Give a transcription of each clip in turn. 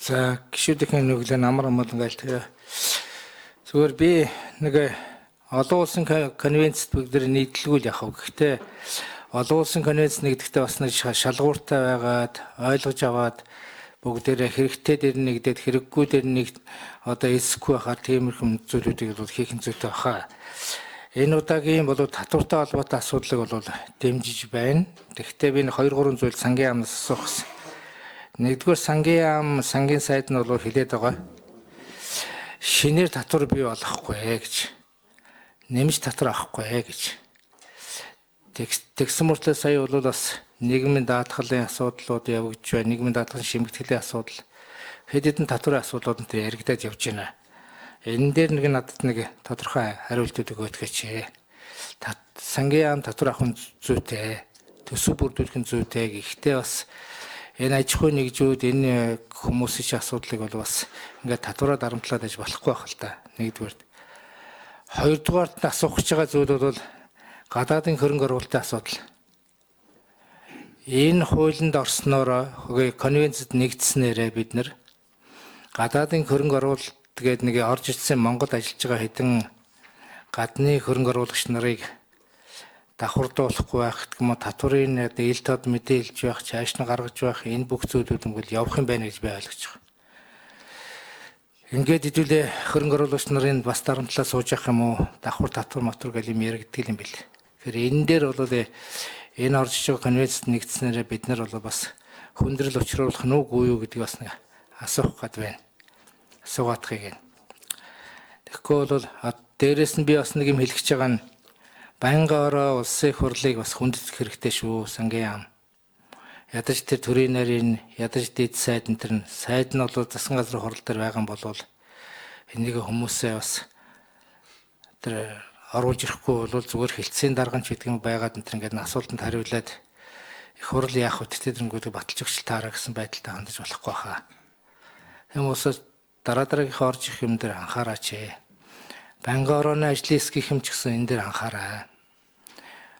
За гişүүдийн нүглээ намар амал ингээл тэгээ зүгээр би нэг олон улсын конвенцэд бүгд нийтлэгүүл яхав. Гэхдээ олон улсын конвенц нэгдэхдээ бас нэг шалгууртай байгаад ойлгож аваад бүгдээрээ хэрэгтэй дээр нэгдээд хэрэггүй дээр нэг одоо эсэхгүй байхаар тиймэрхэм зүйлүүдийг бол хийх зүйтэй баха. Энэ удаагийн бол татвартай холбоотой асуудлыг бол дэмжиж байна. Тэгэхдээ би 2-3 зүйл сангийн яамнаас асуух гэсэн. Нэгдүгээр сангийн сайд нь бол хэлээд байгаа. Шинээр татвар бий болохгүй гэж. Нэмж татвар авахгүй гэж. Тэгсэн мөртлөө сая бол бас нийгмийн даатгалын асуудлууд явагдж байна. Нийгмийн даатгалын шимтгэлийн асуудал, хэд хэдэн татварын асуудлууд нь яригдаад явж байна. Энэ дээр надад нэг тодорхой хариултыг өгөөч. Сангийн яам татвар авах зүйтэй, төсөв бүрдүүлэх зүйтэй. Гэхдээ бас энэ аж ахуйн нэгжүүд энэ хүмүүсийн асуудлыг бол бас ингээд татвараа дарамтлаад аж болохгүй байх л да. Нэгдүгээр. Хоёрдугаарт нь асуух гэж байгаа зүйл бол гадаадын хөрөнгө оруулалтын асуудал. Энэ хуулинд орсноор конвенцэд нэгдснээрээ бид нар гадаадын хөрөнгө оруулалт тэгээд нэг орж ирсэн Монгол ажиллаж байгаа хэдэн гадны хөрөнгө оруулагч нарыг давхардуулахгүй байх гэх юм уу, татварын ил тод мэдээлж байх, цааш нь гаргаж байх энэ бүх зүйлүүд нь явах юм байна гэж би ойлгож байгаа. Ингээд хэдүүлээ хөрөнгө оруулагч нарын бас дарамтлаа сууж явах юм уу, давхар татвар гэл юм яригддаг юм бэл. Тэгэхээр энэ дээр бол энэ орж иж байгаа конвенцэд нэгдснээрээ бид нар бол бас хүндрэл учруулах нь үгүй юу гэдгийг бас нэг асуух гээд байна. Асуугаадахыг. Тэгэхгүй бол дээрэс нь би бас нэг юм хэлэх гэж байгаа нь байнгын ороо улсын их хурлыг бас хүндэтгэх хэрэгтэй шүү. Сангийн яам. Ядаж тэр төрийн нарийн ядаж дэд сайд энэ төр сайд нь бол засгийн газрын хурал дээр байгаа юм бол энийг хүмүүсээ бас тэр оруулж ирэхгүй бол зүгээр хилцээний дарганч гэдэг юм байгаад энэ төр ингээд асуултанд хариулаад их хурал яах вэ тэтгэдрэнгүүдийг баталж өгч таараа гэсэн байдалтай хандаж болохгүй хаа. Тэм уусаа дараагийнхаа орж ирэх юм дээр анхаараач. Байнгын орооны ажлын эсгэх юм ч гэсэн энэ дээр анхаараа.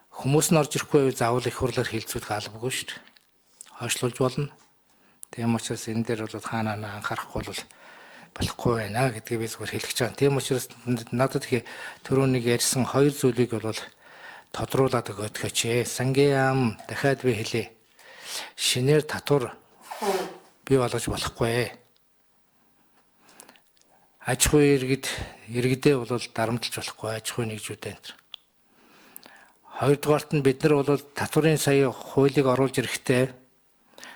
Хүмүүс нь орж ирэхгүй заавал их хурлаар хилцүүлэх албагүй шүү дээ. Хойшлуулж болно. Тийм учраас энэ дээр бол хаанаа анхаарахгүй бол болохгүй байна гэдгийг би зүгээр хэлэх гэж байгаа. Тийм учраас надад түрүүнийг ярьсан хоёр зүйлийг бол тодруулаад өгөөч. Сангийн яам дахиад би хэлье. Шинээр татвар бий болгож болохгүй. Аж ахуй иргэдээ бол дарамтлж болохгүй аж ахуй нэгжүүдэд. Хоёрдугаарт нь бид нар бол татварын сая хуулийг оруулж ирэхдээ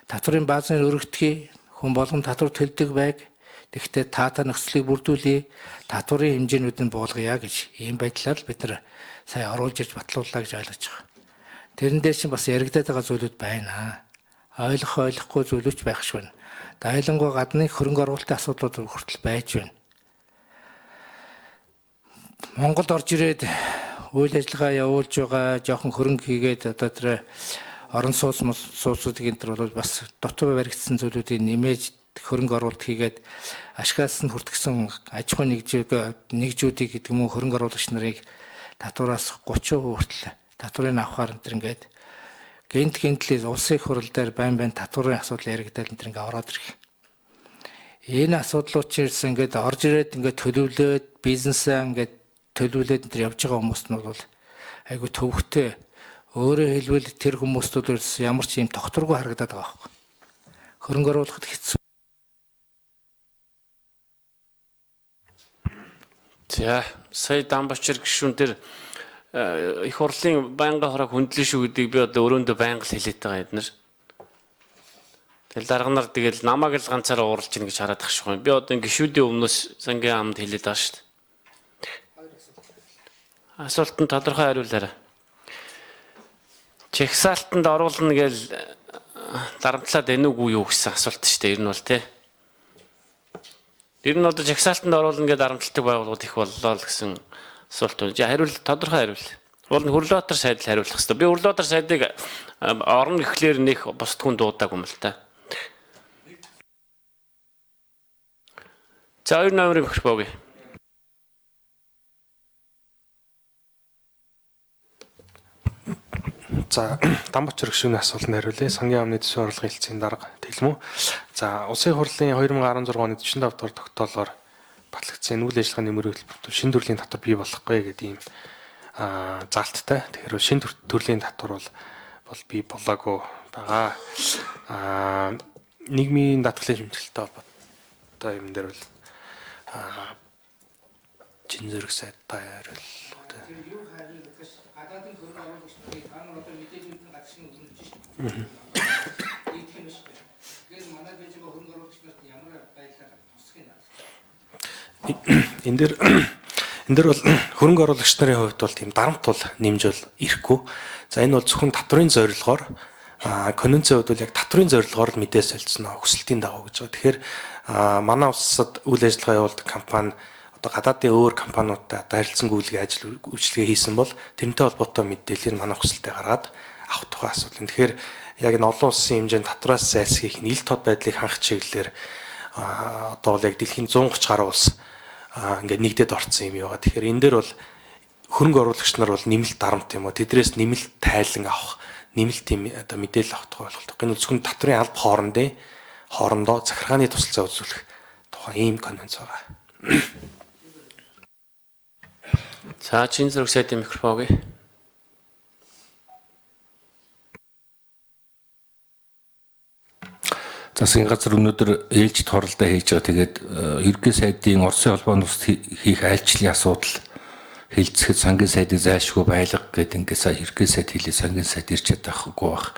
татварын баазын өргөтгий хүн болгон татвар төлдөг байг. Тэгэхдээ та нөхцөлийг бүрдүүлээ. Татварын хэмжээнүүд нь буулгая гэж ийм байдлаар бид нар сая оруулж ирж батлууллаа гэж ойлгож байгаа. Тэрэн дээр чинь бас яригдаад байгаа зүйлүүд байна. Ойлгохгүй зүйлүүч байх шиг байна. Дайлангуй гадны хөрөнгө оруулалтын асуудлууд хүртэл байж байна. Монголд орж ирээд үйл ажиллагаа явуулж байгаа жоохон хөрөнгө хийгээд одоо тэр орон сууцуудын энэ бол бас дутуу баригдсан зүйлүүдийн нэмээж хөрөнгө оруулалт хийгээд ашиглаас нь хүртгсэн аж ахуй нэгжүүдийг гэдэг юм уу хөрөнгө оруулагч нарыг татвараас 30% хүртэл татварыг авахаар энэ ингээд гинтлээ улсын их хурал дээр байн татварын асуудал яригдаад энэ ингээд ороод ирэх. Энэ асуудлууд чирс ингээд орж ирээд ингээд төлөвлөөд бизнесээ ингээд төлөвлөд энэ явж байгаа хүмүүст нь бол айгүй төвөгтэй. Өөрөөр хэлбэл тэр хүмүүст бол ямар ч юм тогтворгүй харагдаад байгаа байхгүй. Хөрөнгө оруулахад хэцүү. За, сая Дамбачир гишүүн тэр их хурлын байнгын хорог хөндлөн шүү гэдгийг би одоо өрөөндөө байнга л хэлээд байгаа эднэр. Тэгэл дарга нар тэгэл намайг л ганцаараа ууралж ийн гэж хараад ах шиг байна. Би одоо гишүүдийн өмнөөс сангийн яамд хэлээд байгаа шүү дээ. Асуултанд тодорхой хариулаарай. Чагсаалтанд оруулна гэж дарамтлаад байна уугүй юу гэсэн асуулт шүү дээ. Ер нь бол тий. Ер нь одоо чагсаалтанд оруулна гэж дарамтлагдаг байгууллагууд их боллоо л гэсэн асуулт байна. Хариул тодорхой хариул. Уул нь Хөрлөбаатар сайд л хариулах хэрэгтэй. Би Хөрлөбаатар сайдыг орон гэхлээр нэх бусд хүн дуудаагүй юм л та. За 2 номерыг өгөх боогүй. За Дамбач өргөшүүний асуултанд хариулъя. Сангийн яамны төсвийн орлогын хэлтсийн дарга тэлмүү. За улсын хурлын 2016 оны 45 дугаар тогтоолоор батлагдсан үйл ажиллагааны нэмэр хөтөлбөрт шинэ төрлийн татвар бий болохгүй гэдэг ийм заалттай. Тэгэхээр шинэ төрлийн татвар бол бий болоогүй байгаа. Нийгмийн даатгалын шимтгэлтэй холбоотой юм дээр бол чин зэрэг сайтай хариулт. гадаадын хөрөнгө оруулагч нарыг хаана одоо мэдээлэлд гадшин өгнөж шүү. Ийх юм шүү. Тэгэхээр манай байж байгаа хөрөнгө оруулагч нарт ямар байдлаар тусах юм бэ? Энд дэр бол хөрөнгө оруулагч нарын хувьд бол тийм дарамт бол нэмж бол ирэхгүй. За энэ бол зөвхөн татврын зорилгоор конвенцийн хувьд бол яг татврын зорилгоор л мэдээ солилцсон хүсэлтийн дагуу гэж байгаа. Тэгэхээр манай улсад үйл ажиллагаа явуулдаг компани одоо гадаадын өөр компаниудтай харилцан гүйлгээ ажил үйлчлэгээ хийсэн бол тэрнтэй холбоотой мэдээллийг манай хүсэлтэд гаргаад авах тухай асуудал. Тэгэхээр яг энэ олон улсын хэмжээнд татвараас зайлсхийх нь ил тод байдлыг хангах чиглэлээр одоо бол яг дэлхийн 130 гаруй улс ингээд нэгдээд орсон юм яваа. Тэгэхээр энэ дээр бол хөрөнгө оруулагч нар бол нэмэлт дарамт юм уу? Тэдрээс нэмэлт тайлан авах, нэмэлт тийм одоо мэдээлэл авах тухай болдог. Энэ зөвхөн татврын алба хоорондоо захиргааны тусалцаа үзүүлэх тухай ийм конвенц байгаа. За чин зэрэг сайдын микрофон өгье. Засгийн газар өнөөдөр ээлжид хоролдоо хийж байгаа. Тэгээд ерөнхий сайдын Оросын холбооны ус хийх айлчлалын асуудал хэлцэхэд сангийн сайдыг зайлшгүй байлга гэдэг ингээд сая ерөнхий сайд хэлээ сангийн сайд ирч чадахгүй байх.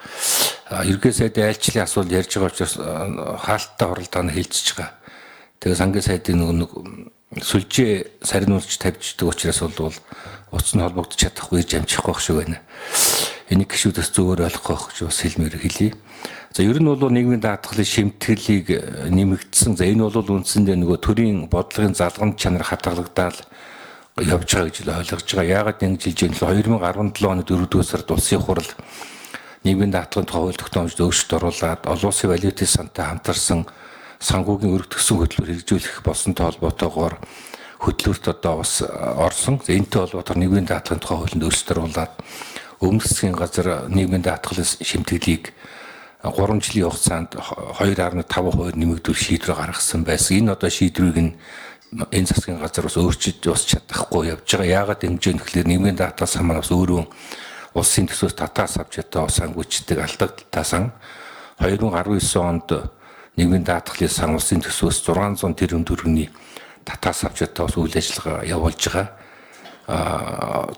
Ерөнхий сайдын айлчлалын асуудал ярьж байгаа учраас хаалттай хоролдоонд хэлцэж байгаа. Тэгээд сангийн сайдын нэг сүлжээ сарин үйлч тавьждаг учраас бол утас нь холбогдож чадахгүй ирж амжихгүй байх шиг байна. Энийг гişүүдээс зөвөр ойлгох гэж бас хэлмээр хэлье. За ер нь бол нийгмийн даатгалын шимтгэлийг нэмэгдсэн. За энэ бол үндсэндээ нөгөө төрийн бодлогын залгамж чанар хадгалагдаад явж байгаа гэж ойлгож байгаа. Яагаад ингэж хэлж байгаа нь 2017 оны 4-р сард улсын хурал нийгмийн даатгалын тухай хууль тогтоомжид өөрчлөлт оруулаад олон улсын валютын сантай хамтарсан санхүүгийн өргөдгсөн хөтлөөр хэрэгжүүлэх болсонтой холбоотойгоор хөтлөөрт одоо бас орсон. Энэтэй холбоотойгоор нийгмийн даатгалын тухай хуулинд өөрчлөлт оруулаад өмнөх засгийн газар нийгмийн даатгалын шимтгэлийг 3 жилийн хугацаанд 2.5% нэмэгдүүлэх шийдвэр гаргасан байсан. Энэ одоо шийдвэрийг энэ засгийн газар бас өөрчилж бас чадахгүй явж байгаа. Яагаад ингэж юм гэхээр нийгмийн даатгалаас хамаарал бас өөрөө улсын төсвөөс татаас авч чадаа сангуучдаг алдагдaltaа сан 2019 онд нийгмийн даатгалын сан улсын төсвөөс 600 тэрбум төгрөгийн татаас авч чадаа бас үйл ажиллагаа явуулж байгаа.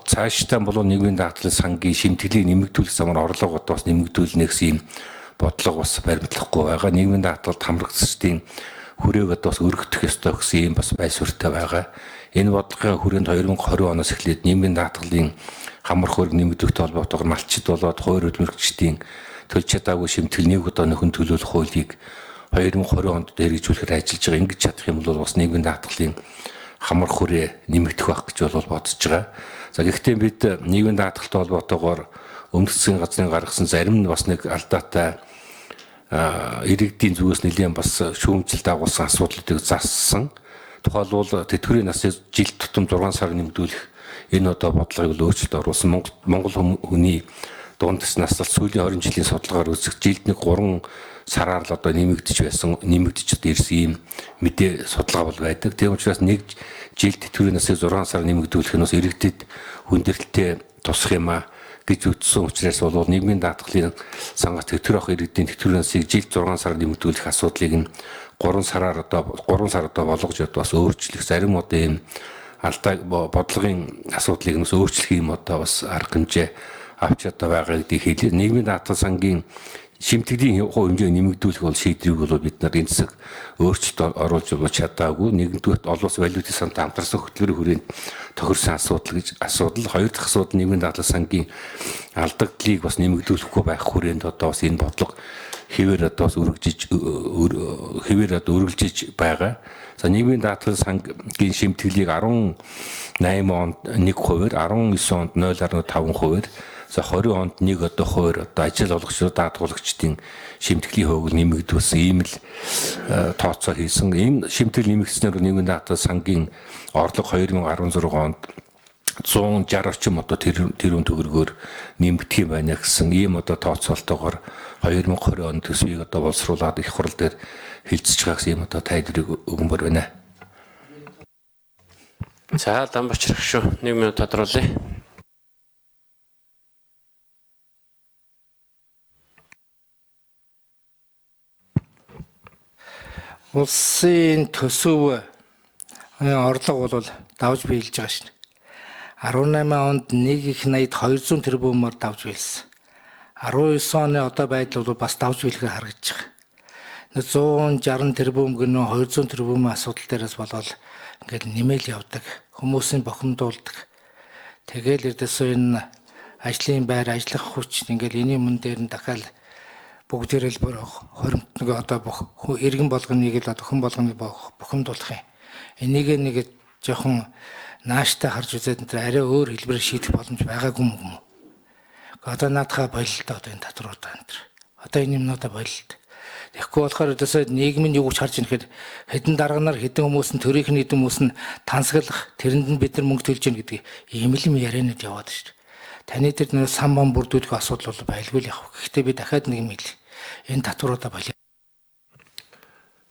Цаашдаа бол нийгмийн даатгалын сангийн шимтгэлийг нэмэгдүүлэх замаар орлого одоо бас нэмэгдүүлнэ гэсэн юм бодлого бас баримтлахгүй байгаа. Нийгмийн даатгалд хамрагдсдын хүрээг одоо бас өргөдөх ёстой гэсэн юм бас байсвартай байгаа. Энэ бодлогын хүрээнд 2020 оноос эхлээд нийгмийн даатгалын хамар хөрөг нэмэгдүүлэхтэй холбоотойгоор малчид болоод хууль хөдөлмөрчдийн төлж чадаагүй шимтгэл нэг удаа нөхөн төлөвлөх хуулийг 2020 онд хэрэгжүүлэхээр ажиллаж байгаа. Ингэж чадах юм бол бас нийгмийн даатгалын хамар хүрээ нэмэгдэх байх гэж бол бодож байгаа. За гэхдээ бид нийгмийн даатгалтай холбоотойгоор өмнөх засгийн газрын гаргасан зарим нь бас нэг алдаатай иргэдийн зүгээс нэлээд бас шүүмжил дагуулсан асуудлуудыг зассан. Тухайлбал тэтгэврийн насыг жил тутам 6 сар нэмэгдүүлэх энэ одоо бодлогыг өөрчлөлт оруулсан. Монгол хүний дунд наслалт сүүлийн 20 жилийн судалгаар үзэх жилд нэг 3 сараар л одоо нэмэгдэж ирсэн ийм мэдээ судалгаа бол байдаг. Тийм учраас нэг жилд тэтгэврийн насыг 6 сар нэмэгдүүлэх нь бас иргэдэд хүндрэлтэй тусах юм аа гэж үзсэн учраас бол нийгмийн даатгалын сангаас тэтгэвэр авах иргэдийн тэтгэврийн насыг жилд 6 сар нэмэгдүүлэх асуудлыг нь 3 сар одоо болгож одоо бас өөрчлөх зарим одоо ийм алдаа бодлогын асуудлыг нь өөрчлөх юм одоо бас арга хэмжээ авч одоо байгаа гэдгийг хэлээ. Нийгмийн даатгал сангийн шимтгэлийн хэмжээг нэмэгдүүлэх бол шийдвэрийг бол бид нар энэ засаг өөрчлөлт оруулж чадаагүй. Нэгдүгээр олон улсын валютын сантай хамтарсан хөтөлбөрийн хүрээнд тохирсон асуудал. Хоёр дахь асуудал нийгмийн даатгал сангийн алдагдлыг бас нэмэгдүүлэхгүй байх хүрээнд одоо бас энэ бодлого хэвээр одоо бас үргэлжиж байгаа. За нийгмийн даатгал сангийн шимтгэлийг 18 онд 1%, 19 онд 0.5%, за 20 онд 1 одоо хуваар одоо ажил олгогчдод даатгуулагчдын шимтгэлийн хөвөг нэмэгдүүлсэн ийм л тооцоо хийсэн. Энэ шимтгэл нэмэгдснээр нийгмийн даатгал сангийн орлого 2016 онд 160 орчим одоо тэрүүн төгрөгөөр нэмэгдэх юм байна гэсэн ийм одоо тооцоолтойгоор 2020 он төсвийг одоо боловсруулад их хурал дээр хилцэж байгаа гэсэн ийм одоо тайлбарыг өгмөр байна. За Дамбач шүү. 1 минут тодруулъя. Улсын төсөв орлого бол давж биелж байгаа шин. 18 онд 1.80-д 200 тэрбумаар давж биелсэн. 19 оны одоо байдал бол бас давж биелэхээр харагдаж байгаа. 160 тэрбум гэнэ 200 тэрбумын асуудал дээрээс болоод ингээд нэмэл явдаг. Хүмүүсийн бохимдуулдаг. Тэгэл эрдэсөө энэ ажлын байр, ажиллах хүч ингээд энэний мөн дээр нь дахиад бүгдээрээ л бүр хоримтног одоо иргэн болгоныг л одоо хүн болгоныг бохимдуулах юм. Энийг нэг жоохон нааштай харж үзээд энэ арай өөр хэлбэрээр шийдэх боломж байгаагүй юм уу? Одоо наадхаа болилт одоо энэ татваруудаа энэ. Одоо энэ юмнуудаа болилт. Тэгэхгүй болохоор өдөөсөө нийгмийн юу гэж харж байгаа гэхээр хэдэн дарганаар хэдэн хүмүүс нь төрийнхэн хэдэн хүмүүс нь тансаглах тэрэнд нь бид нар мөнгө төлж гин гэдэг ийм л юм яриануд яваад шүү дээ. Таны дээр нэр сан бам бүрдүүлэх асуудал бол байлгүй л явах. Гэхдээ би дахиад нэг юм хэлье. Энэ татваруудаа болио.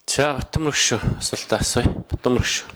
За Батмөрөг шүү. Асуултаа асууя. Батмөрөг шүү.